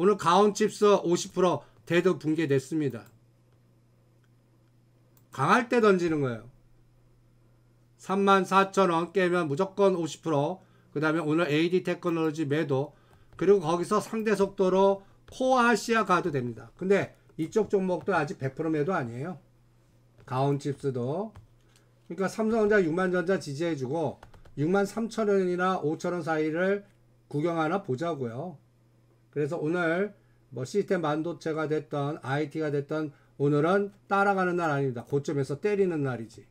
오늘 가온칩스 50% 대도 붕괴됐습니다. 강할 때 던지는 거예요. 34,000원 깨면 무조건 50%. 그 다음에 오늘 AD 테크놀로지 매도. 그리고 거기서 상대 속도로 코아시아 가도 됩니다. 근데 이쪽 종목도 아직 100% 매도 아니에요. 가온칩스도. 그러니까 삼성전자 6만전자 지지해주고 63,000원이나 5,000원 사이를 구경하나 보자고요. 그래서 오늘 뭐 시스템 반도체가 됐던 IT가 됐던 오늘은 따라가는 날 아닙니다. 고점에서 때리는 날이지.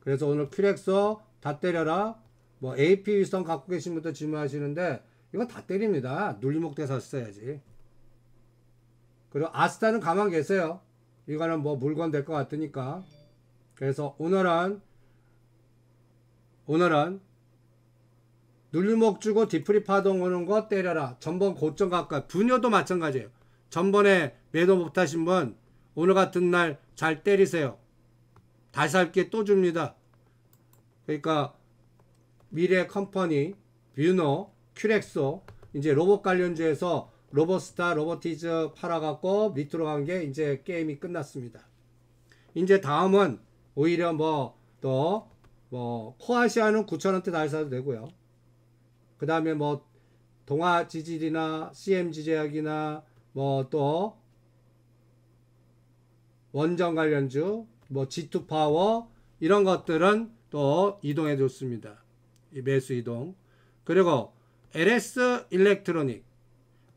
그래서 오늘 큐렉소 다 때려라. 뭐 AP 위성 갖고 계신 분들 질문하시는데 이건 다 때립니다. 눌림목 대 샀어야지. 그리고 아스타는 가만 계세요. 이거는 뭐 물건 될 것 같으니까. 그래서 오늘은 눌림목 주고 디프리 파동 오는 거 때려라. 전번 고점 가까이. 분효도 마찬가지예요. 전번에 매도 못하신 분 오늘 같은 날 잘 때리세요. 다시 살게 또 줍니다. 그러니까 미래 컴퍼니, 뷰노, 큐렉소 이제 로봇 관련주에서 로봇스타, 로보티즈 팔아갖고 밑으로 간 게 이제 게임이 끝났습니다. 이제 다음은 오히려 코아시아는 9,000원대 다시 사도 되고요. 그 다음에 뭐 동아지질이나 CM지제약이나 뭐 또 원전 관련주 뭐 G2파워 이런 것들은 또 이동해 줬습니다. 이 매수 이동. 그리고 LS 일렉트로닉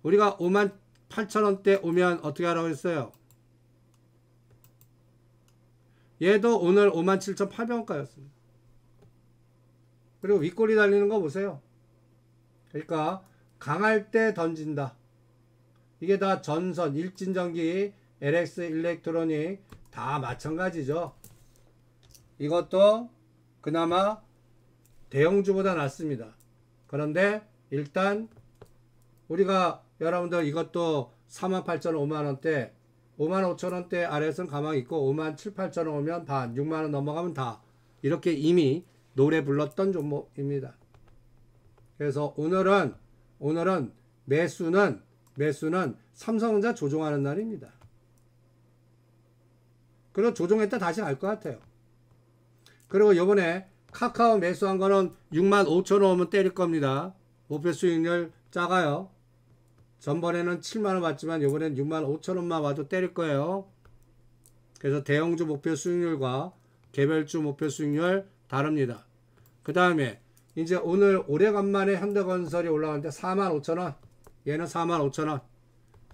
우리가 58,000원대 오면 어떻게 하라고 했어요? 얘도 오늘 57,800원가였습니다. 그리고 윗꼬리 달리는 거 보세요. 그러니까 강할 때 던진다. 이게 다 전선, 일진전기, LX 일렉트로닉 다 마찬가지죠. 이것도 그나마 대형주보다 낫습니다. 그런데 일단 우리가 여러분들 이것도 48,000원, 5만원대 55,000원대 아래에서는 가만히 있고 57,800원 오면 반, 6만원 넘어가면 다 이렇게 이미 노래 불렀던 종목입니다. 그래서 오늘은 매수는 삼성전자 조종하는 날입니다. 그리고 조종했다 다시 갈 것 같아요. 그리고 요번에 카카오 매수한 거는 65,000원 오면 때릴 겁니다. 목표 수익률 작아요. 전번에는 7만원 받지만 요번엔 65,000원만 와도 때릴 거예요. 그래서 대형주 목표 수익률과 개별주 목표 수익률 다릅니다. 그 다음에 이제 오늘 오래간만에 현대건설이 올라가는데 45,000원. 얘는 45,000원.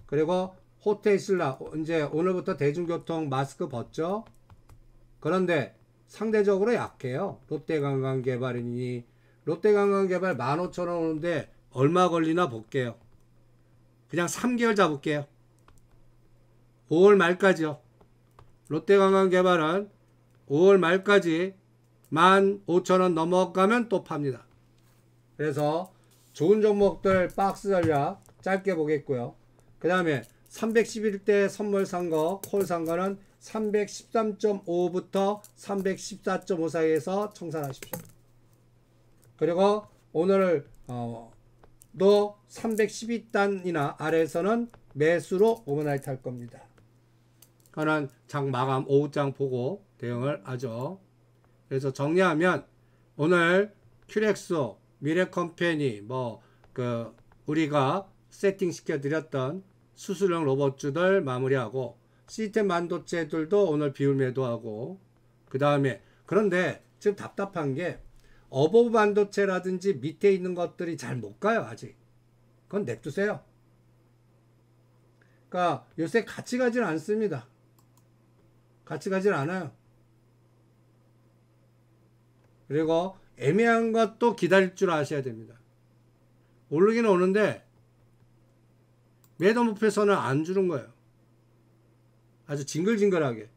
그리고 호텔신라 이제 오늘부터 대중교통 마스크 벗죠. 그런데 상대적으로 약해요. 롯데관광개발이니 롯데관광개발 15,000원 오는데 얼마 걸리나 볼게요. 그냥 3개월 잡을게요. 5월 말까지요. 롯데관광개발은 5월 말까지 15,000원 넘어가면 또 팝니다. 그래서 좋은 종목들 박스 전략 짧게 보겠고요. 그 다음에 311대 선물 산거 콜 산거는 313.5부터 314.5 사이에서 청산하십시오. 그리고 오늘 또 312단이나 아래에서는 매수로 오버나이트 할 겁니다. 그거는 장 마감 오후장 보고 대응을 하죠. 그래서 정리하면 오늘 큐렉소, 미래컴퍼니 우리가 세팅 시켜 드렸던 수수령 로봇주들 마무리하고 시스템 반도체들도 오늘 비율 매도하고 그 다음에 그런데 지금 답답한 게 어버브 반도체라든지 밑에 있는 것들이 잘 못 가요. 아직. 그건 냅두세요. 그러니까 요새 같이 가진 않습니다. 같이 가진 않아요. 그리고 애매한 것도 기다릴 줄 아셔야 됩니다. 오르기는 오는데 매도 목표선을 안 주는 거예요. 아주 징글징글하게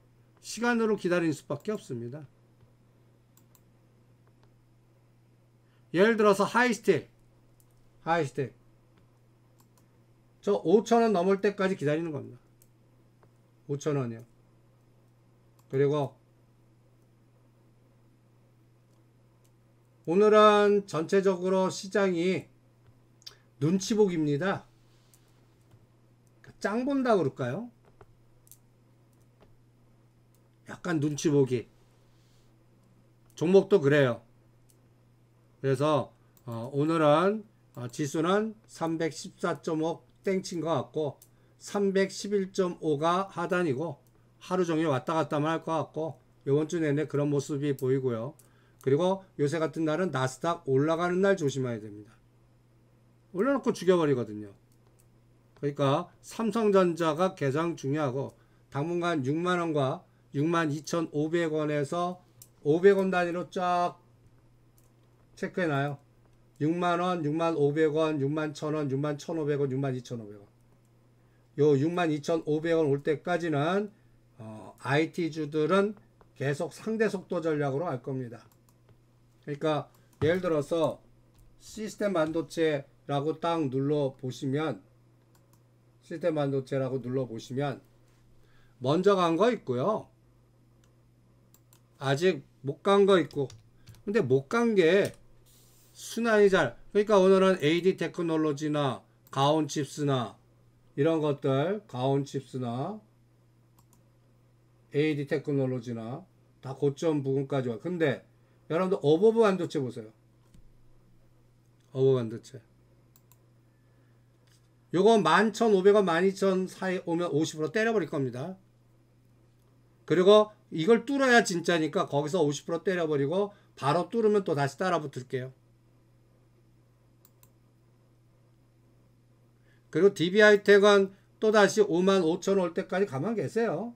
시간으로 기다리는 수밖에 없습니다. 예를 들어서 하이스텍 저 5,000원 넘을 때까지 기다리는 겁니다. 5,000원이요. 그리고 오늘은 전체적으로 시장이 눈치보기입니다. 짱 본다 그럴까요? 약간 눈치 보기. 종목도 그래요. 그래서 오늘은 지수는 314.5 땡친 것 같고 311.5가 하단이고 하루 종일 왔다 갔다만 할 것 같고 이번 주 내내 그런 모습이 보이고요. 그리고 요새 같은 날은 나스닥 올라가는 날 조심해야 됩니다. 올려놓고 죽여버리거든요. 그러니까 삼성전자가 가장 중요하고 당분간 6만원과 62,500원에서 500원 단위로 쫙 체크해놔요. 6만원, 6,500원, 61,000원, 61,500원, 62,500원. 요 62,500원 올 때까지는 IT주들은 계속 상대 속도 전략으로 갈 겁니다. 그러니까 예를 들어서 시스템 반도체라고 딱 눌러보시면 시스템 반도체라고 눌러보시면 먼저 간 거 있고요. 아직 못 간 거 있고 근데 못 간 게 순환이 잘 그러니까 오늘은 AD 테크놀로지나 가온칩스나 이런 것들 가온칩스나 AD 테크놀로지나 다 고점 부근까지 와. 근데 여러분들 어버브 반도체 보세요. 어버브 반도체 요거 11,500원 12,000 사이 오면 50% 때려버릴 겁니다. 그리고 이걸 뚫어야 진짜니까 거기서 50% 때려버리고 바로 뚫으면 또 다시 따라 붙을게요. 그리고 DB하이텍은 또다시 55,000원 올 때까지 가만 계세요.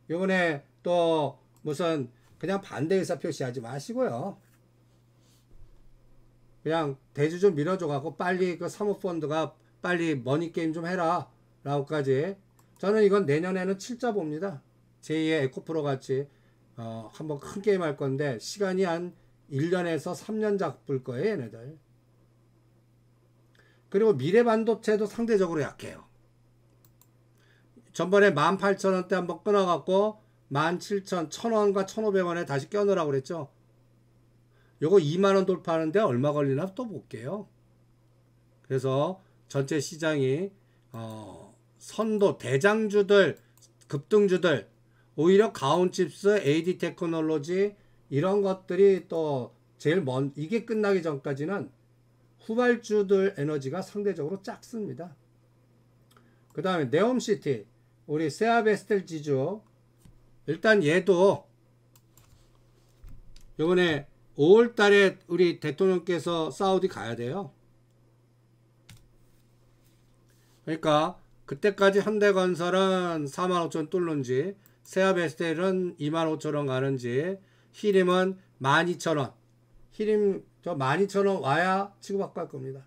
요번에 또 무슨 그냥 반대 의사 표시하지 마시고요. 그냥 대주 좀 밀어줘 갖고 빨리 그 사모펀드가 빨리 머니게임 좀 해라 라고까지. 저는 이건 내년에는 7자 봅니다. 제2의 에코프로 같이 한번 큰 게임 할 건데 시간이 한 1년에서 3년 잡을 거예요 얘네들. 그리고 미래반도체도 상대적으로 약해요. 전번에 18,000원대 한번 끊어갖고 17,000, 1,000원과 1,500원에 다시 껴넣으라고 그랬죠. 요거 2만원 돌파하는데 얼마 걸리나 또 볼게요. 그래서 전체 시장이 선도 대장주들 급등주들 오히려 가온칩스 AD 테크놀로지 이런 것들이 또 제일 이게 끝나기 전까지는 후발주들 에너지가 상대적으로 작습니다. 그 다음에 네옴시티 우리 세아베스텔 지주 일단 얘도 요번에 5월달에 우리 대통령께서 사우디 가야 돼요. 그러니까 그때까지 현대건설은 45,000원 뚫는지 세아베스텔은 25,000원 가는지 히림은 12,000원 히림 저 12,000원 와야 치고받고 할 겁니다.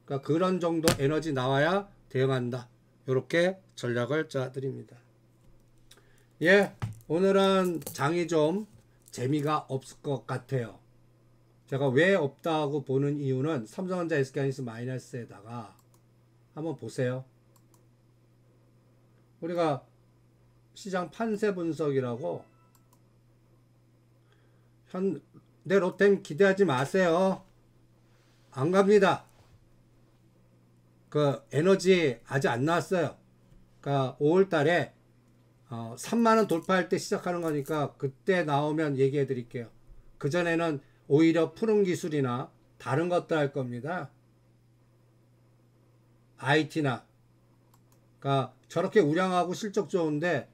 그러니까 그런 정도 에너지 나와야 대응한다. 이렇게 전략을 짜드립니다. 예, 오늘은 장이 좀 재미가 없을 것 같아요. 제가 왜 없다고 보는 이유는 삼성전자 SK하이닉스 마이너스에다가 한번 보세요. 우리가 시장 판세 분석이라고 내 롯템 기대하지 마세요. 안 갑니다. 그 에너지 아직 안 나왔어요. 그러니까 5월달에 3만원 돌파할 때 시작하는 거니까 그때 나오면 얘기해 드릴게요. 그전에는 오히려 푸른 기술이나 다른 것들 할 겁니다. IT나 그러니까 저렇게 우량하고 실적 좋은데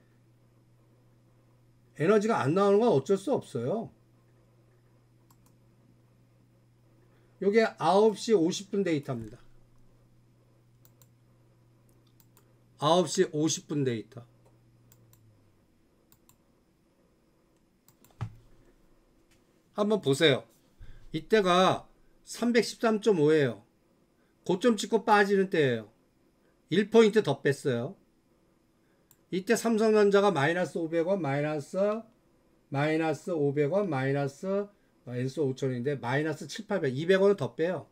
에너지가 안 나오는 건 어쩔 수 없어요. 요게 9시 50분 데이터입니다. 9시 50분 데이터. 한번 보세요. 이때가 313.5예요. 고점 찍고 빠지는 때예요. 1포인트 더 뺐어요. 이때 삼성전자가 마이너스 500원, 마이너스 500원, 마이너스 엔소 5천원인데 마이너스 7, 800, 200원을 더 빼요.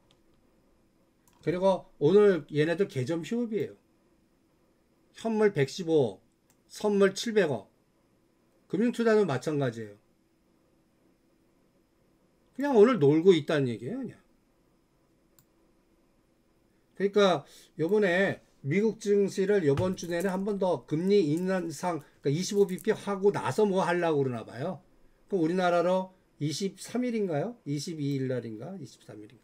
그리고 오늘 얘네들 개점 휴업이에요. 현물 115억, 선물 700억. 금융투자도 마찬가지예요. 그냥 오늘 놀고 있다는 얘기예요. 그냥. 그러니까 요번에 미국 증시를 요번 주 내내 한 번 더 금리 인상 그러니까 25bp 하고 나서 뭐 하려고 그러나 봐요. 그럼 우리나라로 23일인가요? 22일 날인가? 23일인가?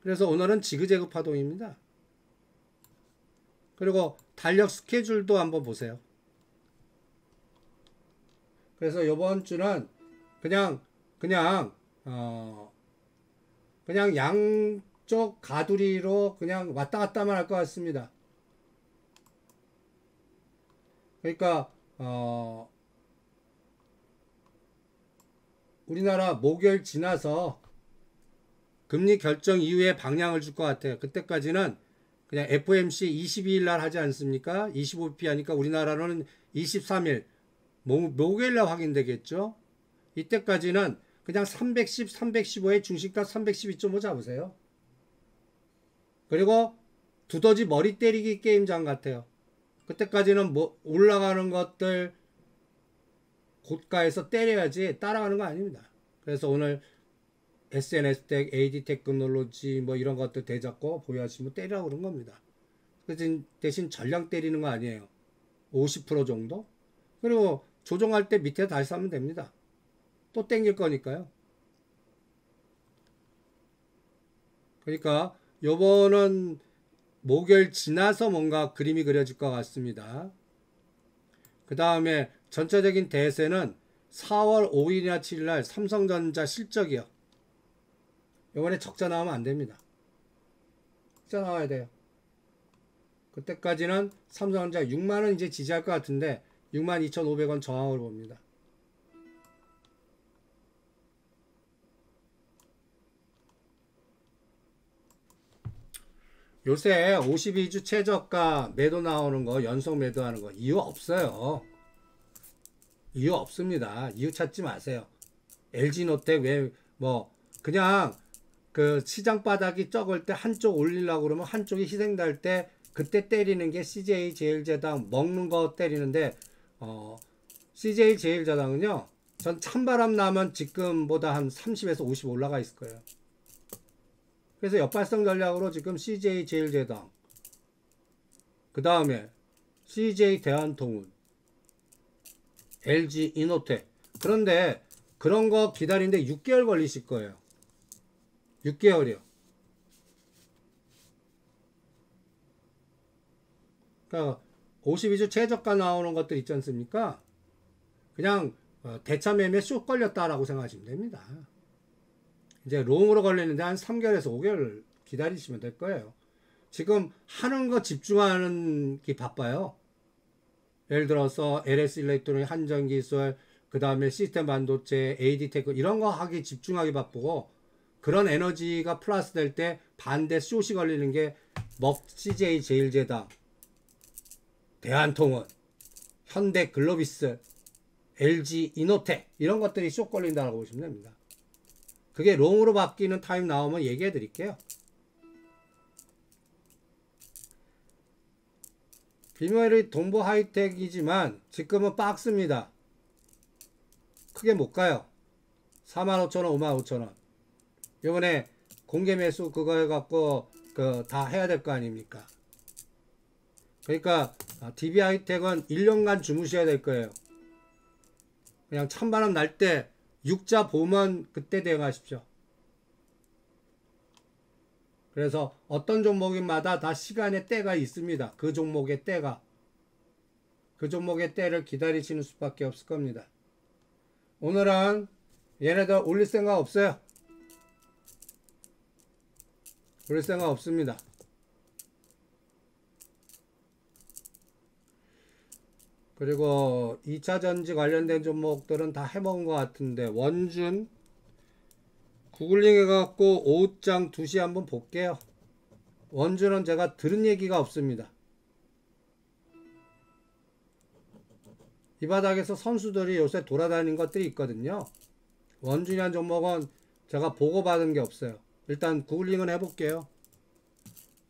그래서 오늘은 지그재그 파동입니다. 그리고 달력 스케줄도 한번 보세요. 그래서 요번 주는 그냥 양쪽 가두리로 그냥 왔다 갔다만 할 것 같습니다. 그러니까 우리나라 목요일 지나서 금리 결정 이후에 방향을 줄 것 같아요. 그때까지는 그냥 FOMC 22일 날 하지 않습니까? 25bp 하니까 우리나라로는 23일 목요일 날 확인되겠죠. 이때까지는 그냥 310, 315에 중심가 312.5 잡으세요. 그리고 두더지 머리 때리기 게임장 같아요. 그때까지는 뭐 올라가는 것들 고가에서 때려야지 따라가는 거 아닙니다. 그래서 오늘 SNS 텍, AD 테크놀로지 뭐 이런 것들 대잡고 보유하시면 때리라고 그런 겁니다. 대신 전량 때리는 거 아니에요. 50% 정도? 그리고 조정할 때 밑에 다시 사면 됩니다. 또 땡길 거니까요. 그러니까 요번은 목요일 지나서 뭔가 그림이 그려질 것 같습니다. 그 다음에 전체적인 대세는 4월 5일이나 7일 날 삼성전자 실적이요. 요번에 적자 나오면 안 됩니다. 적자 나와야 돼요. 그때까지는 삼성전자 6만원 이제 지지할 것 같은데 62,500원 저항을 봅니다. 요새 52주 최저가 매도 나오는 거 연속 매도하는 거 이유 없어요. 이유 없습니다. 이유 찾지 마세요. LG노텍 왜 뭐 그냥 그 시장 바닥이 적을 때 한쪽 올리려고 그러면 한쪽이 희생될 때 그때 때리는 게 CJ 제일제당 먹는 거 때리는데 CJ 제일제당은요 전 찬바람 나면 지금보다 한 30에서 50 올라가 있을 거예요. 그래서 역발성 전략으로 지금 CJ 제일제당 그 다음에 CJ 대한통운 LG 이노텍 그런데 그런 거 기다리는데 6개월 걸리실 거예요. 6개월이요. 그러니까 52주 최저가 나오는 것들 있지 않습니까? 그냥 대차 매매 쑥 걸렸다라고 생각하시면 됩니다. 이제 롱으로 걸리는데 한 3개월에서 5개월 기다리시면 될 거예요. 지금 하는 거 집중하는 게 바빠요. 예를 들어서 LS 일렉트로닉, 한전기술, 그 다음에 시스템 반도체, AD테크 이런 거 하기 집중하기 바쁘고 그런 에너지가 플러스 될 때 반대 숏이 걸리는 게 CJ 제일제당, 대한통운, 현대글로비스, LG 이노텍 이런 것들이 숏 걸린다고 보시면 됩니다. 그게 롱으로 바뀌는 타임 나오면 얘기해 드릴게요. 비밀이 동부 하이텍이지만 지금은 박스입니다. 크게 못 가요. 45,000원, 55,000원. 요번에 공개 매수 그거 해갖고 다 해야 될 거 아닙니까? 그러니까 DB 하이텍은 1년간 주무셔야 될 거예요. 그냥 찬바람 날 때 육자 보면 그때 대응하십시오. 그래서 어떤 종목마다 다 시간의 때가 있습니다. 그 종목의 때가. 그 종목의 때를 기다리시는 수밖에 없을 겁니다. 오늘은 얘네들 올릴 생각 없어요. 올릴 생각 없습니다. 그리고 2차전지 관련된 종목들은 다 해먹은 것 같은데 원준 구글링 해갖고 오후장 2시 한번 볼게요. 원준은 제가 들은 얘기가 없습니다. 이 바닥에서 선수들이 요새 돌아다니는 것들이 있거든요. 원준이라는 종목은 제가 보고받은 게 없어요. 일단 구글링은 해볼게요.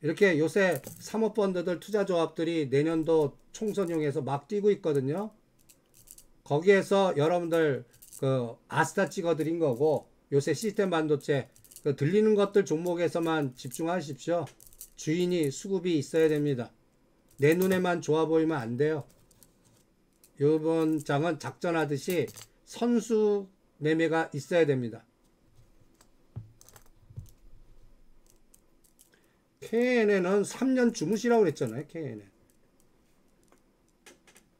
이렇게 요새 사모펀드들 투자조합들이 내년도 총선용에서 막 뛰고 있거든요. 거기에서 여러분들 그 아스타 찍어드린 거고 요새 시스템 반도체 들리는 것들 종목에서만 집중하십시오. 주인이 수급이 있어야 됩니다. 내 눈에만 좋아 보이면 안 돼요. 이번 장은 작전하듯이 선수 매매가 있어야 됩니다. KNN은 3년 주무시라고 그랬잖아요.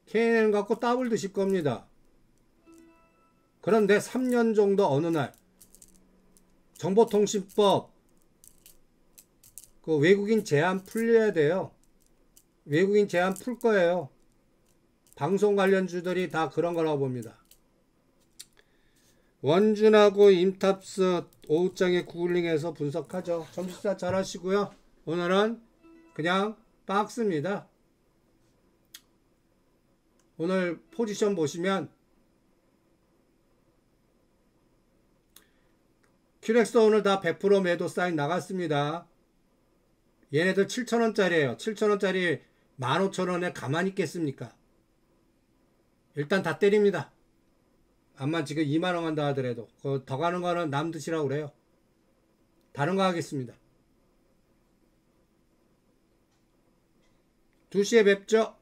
KNN 갖고 더블 드실 겁니다. 그런데 3년 정도 어느 날 정보통신법 그 외국인 제한 풀려야 돼요. 외국인 제한 풀 거예요. 방송 관련주들이 다 그런 거라고 봅니다. 원준하고 임탑스 오후장에 구글링해서 분석하죠. 점심시사 잘 하시고요. 오늘은 그냥 박스입니다. 오늘 포지션 보시면 큐렉스 오늘 다 100% 매도 사인 나갔습니다. 얘네들 7,000원짜리예요. 7,000원짜리 15,000원에 가만히 있겠습니까? 일단 다 때립니다. 암만 지금 2만원 한다 하더라도 더 가는 거는 남 드시라고 그래요. 다른 거 하겠습니다. 2시에 뵙죠.